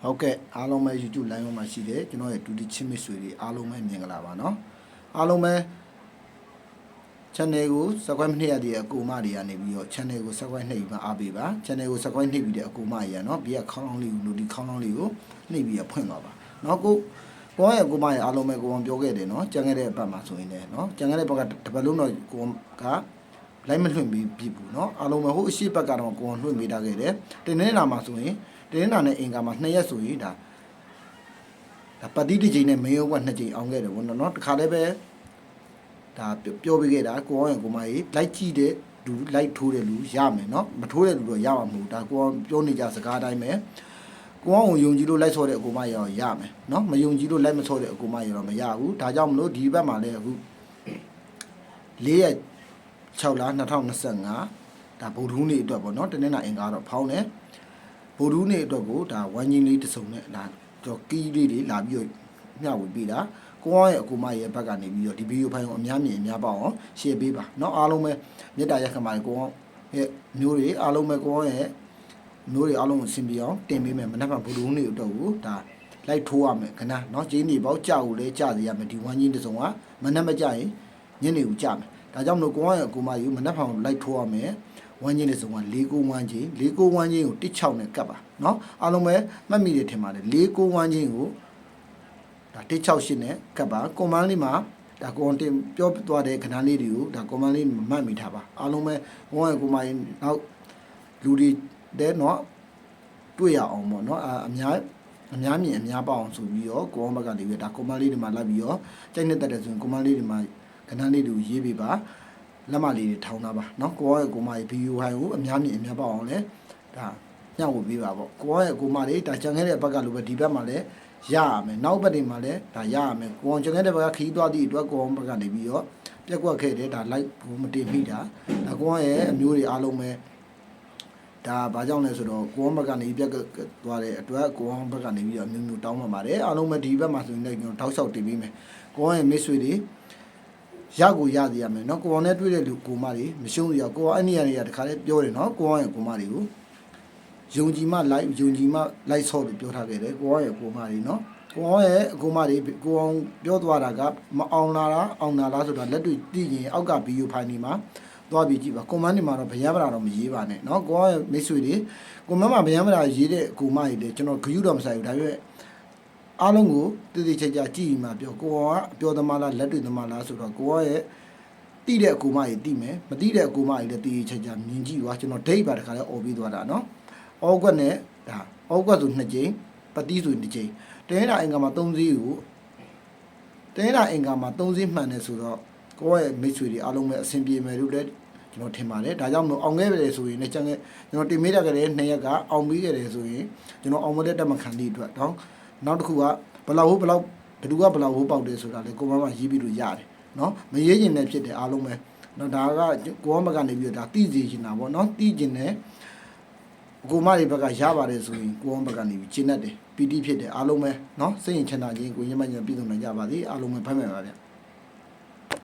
ဟုတ်ကဲ့အားလုံးပဲ YouTube live မှာရှိတယ်ကျွန်တော်ရဲ့ဒူတီချင်းမစ်ဆွေတွေအားလုံးပဲမြင်ကြလာပါနော်အားလုံးပဲ channel ကို subscribe နှိပ်ရတဲ့အကူမတွေကနေပြီးတော့ channel ကို subscribe နှိပ်ပြီးအားပေးပါ channel ကို subscribe နှိပ်ပြီးတဲ့အကူမတွေရနော်ဘေးကခေါင်းလောင်းလေးကို notification ခေါင်းလောင်းလေးကိုနှိပ်ပြီးဖွင့်သွားပါနော်ကိုရဲ့အကူမတွေအားလုံးပဲကိုအောင်ပြောခဲ့တယ်နော်ကြံခဲ့တဲ့အပတ်မှာဆိုရင်လည်းနော်ကြံခဲ့တဲ့ဘက်ကတပတ်လုံးတော့ကိုကလိုက်မလွှင့်ပြီးပြီဘူးနော်အားလုံးပဲဟိုအရှိဘက်ကတော့ကိုအောင်လွှင့်ပေးထားခဲ့တယ်တင်းနေလာမှာဆိုရင်တင်းနာနဲ့အင်္ဂါမှာ2ရက်ဆိုရင်ဒါပတ်တိတစ်ချိန်နဲ့မင်းရောက2ချိန်အောင်ခဲ့တယ်ဗောနော်တခါလည်းပဲဒါပြောပြခဲ့တာကိုအောင်ရကိုမကြီးလိုက်ကြည့်တဲ့လူလိုက်ထိုးတဲ့လူရမယ်နော်မထိုးတဲ့လူတော့ရမှာမဟုတ်ဒါကိုအောင်ပြောနေကြစကားတိုင်းပဲကိုအောင်ယုံကြည်လို့လိုက်ဆော့တဲ့အကူမကြီးရောရမယ်နော်မယုံကြည်လို့လိုက်မဆော့တဲ့အကူမကြီးရောမရဘူးဒါကြောင့်မလို့ဒီဘက်မှာလည်းအခု4ရက်6လ2025ဒါဗုဒ္ဓဟူးနေ့အတွက်ပေါ့နော်တနင်္လာအင်္ဂါတော့ဖောင်းတယ်ဗုဒ္ဓဟူးနေ့အတွက်ကိုဒါဝိုင်းချင်းလေးတစ်စုံနဲ့ဒါတော့ကီးလေးတွေလာပြီးတော့မျှဝေပေးတာကိုအောင်ရဲ့အကူမရဲ့ဘက်ကနေပြီးတော့ဒီဗီဒီယိုဖိုင်ကိုအများမြင်အများပေါအောင် share ပေးပါเนาะအားလုံးပဲမေတ္တာရက်ခမှာကိုအောင်ရဲ့မျိုးတွေအားလုံးပဲကိုအောင်ရဲ့မျိုးတွေအားလုံးကိုဆင်ပြေအောင်တင်ပေးမယ်မနက်ဖြန်ဗုဒ္ဓဟူးနေ့အတွက်ကိုဒါလိုက်ထိုးရမယ်ခဏเนาะဂျင်းနေပေါက်ကြောက်ကိုလည်းကြာစီရမယ်ဒီဝိုင်းချင်းတစ်စုံကမနက်မကြရင်ညနေကိုကြာမယ်ဒါကြောင့်မလို့ကိုအောင်ရဲ့အကူမယူမနက်ဖြန်လိုက်ထိုးရမယ်ဝမ်းချင်းတွေဆိုက49ဝမ်းချင်း49ဝမ်းချင်းကို16နဲ့ကပ်ပါเนาะအားလုံးပဲမှတ်မိတယ်ထင်ပါတယ်49ဝမ်းချင်းကိုဒါ168နဲ့ကပ်ပါကွန်မန်းလေးမှာဒါကွန်တင်ပြောသွားတဲ့ခဏလေးတွေကိုဒါကွန်မန်းလေးမှတ်မိထားပါအားလုံးပဲဝမ်းရကိုမရင်နောက်လူတွေတဲ့เนาะတွေ့ရအောင်ပေါ့เนาะအများမြင်အများပေါအောင်ဆိုပြီးတော့ကိုအောင်ဘက်ကနေပြီးဒါကွန်မန်းလေးတွေမှာလိုက်ပြီးတော့ကြိုက်နေတဲ့ဆိုရင်ကွန်မန်းလေးတွေမှာခဏလေးတွေကိုရေးပေးပါလက်မလေးတွေထောင်းတာပါเนาะကိုရဲ့ကိုမရဲ့ဗီဒီယိုဟိုင်းကိုအများမြင်အများပေါအောင်လဲဒါညှောက်ဝေပေးပါပေါ့ကိုရဲ့ကိုမလေးဒါကြံခဲ့တဲ့ဘက်ကလိုပဲဒီဘက်မှာလည်းရရမယ်နောက်ဘက်တွေမှာလည်းဒါရရမယ်ကိုအောင်ကြံခဲ့တဲ့ဘက်ကခီးသွားသည့်အတွက်ကိုအောင်ဘက်ကနေပြီးတော့ပြက်ကွက်ခဲ့တယ်ဒါလိုက်ကိုမတင်မိတာဒါကိုရဲ့အမျိုးတွေအားလုံးပဲဒါဘာကြောင့်လဲဆိုတော့ကိုအောင်ဘက်ကနေပြက်သွားတဲ့အတွက်ကိုအောင်ဘက်ကနေပြီးတော့မျိုးမျိုးတောင်းပန်ပါတယ်အားလုံးပဲဒီဘက်မှာဆိုရင်လည်းကျွန်တော်တောက်လျှောက်တင်ပေးမယ်ကိုရဲ့မိတ်ဆွေတွေရကိုရသေးရမယ်เนาะကိုအောင်နဲ့တွေ့တဲ့လူကိုမတွေမရှုံးရကိုအောင်အဲ့နေရာတွေကတခါလေးပြောတယ်เนาะကိုအောင်ရဲ့ကိုမတွေကိုယုံကြည်မှလိုက်ယုံကြည်မှလိုက်ဆော့လို့ပြောထားခဲ့တယ်ကိုအောင်ရဲ့ကိုမတွေเนาะကိုအောင်ရဲ့ကိုမတွေကိုအောင်ပြောသွားတာကမအောင်လာတာအောင်လာလားဆိုတာလက်တွေ့သိရင်အောက်ကဗီဒီယိုဖိုင်ဒီမှာသွားပြီးကြည့်ပါကွန်မန်းတွေမှာတော့ဗျာပရာတော့မရေးပါနဲ့เนาะကိုအောင်ရဲ့မိတ်ဆွေတွေကွန်မန်းမှာဗျာပရာရေးတဲ့ကိုမတွေလေကျွန်တော်ဂရုတော့မဆိုင်ဘူးဒါပေမဲ့အားလုံးကိုတည်တည်ချာချာကြည့်မှပြောကိုကပြောသမားလားလက်တွေ့သမားလားဆိုတော့ကိုကရဲ့တိတဲ့အကူမကြီးတိမယ်မတိတဲ့အကူမကြီးလည်းတည်တည်ချာချာမြင်ကြည့်သွားကျွန်တော်ဒိတ်ပါတခါလဲអော်ပြီးသွားတာเนาะအောကွက်နဲ့ဒါအောကွက်ဆို2ကြိမ်ပတိဆို1ကြိမ်တင်းတာအင်္ဂါမှာ3စီးကိုတင်းတာအင်္ဂါမှာ3စီးမှန်တယ်ဆိုတော့ကိုကရဲ့မိတ်ဆွေတွေအားလုံးပဲအဆင်ပြေမယ်လို့လည်းကျွန်တော်ထင်ပါတယ်ဒါကြောင့်မလို့အောင်ခဲ့တယ်ဆိုရင်လည်းကျွန်တော်တင်မေးတာကလည်း2ရက်ကအောင်ပြီးခဲ့တယ်ဆိုရင်ကျွန်တော်အောင်မတဲ့တက်မခံသည့်အတွက်တော့နောက်တစ်ခုကဘလောက်ဘလောက်ဘသူကဘလောက်ဟိုးပေါက်တယ်ဆိုတာလေကိုမမရေးပြီးလို့ရတယ်เนาะမရေးကျင်တဲ့ဖြစ်တယ်အားလုံးပဲเนาะဒါကကိုမကနေပြီးတော့ဒါတိစီချင်တာပေါ့เนาะတိကျင်တယ်ကိုမတွေဘက်ကရပါတယ်ဆိုရင်ကိုမဘက်ကနေပြီးကျင်းတတ်တယ်ပီတိဖြစ်တယ်အားလုံးပဲเนาะစိတ်ရင်ချမ်းသာခြင်းကိုရမညာပြည်စုံနိုင်ကြပါစေအားလုံးပဲဖိုင်မှန်ပါဗျ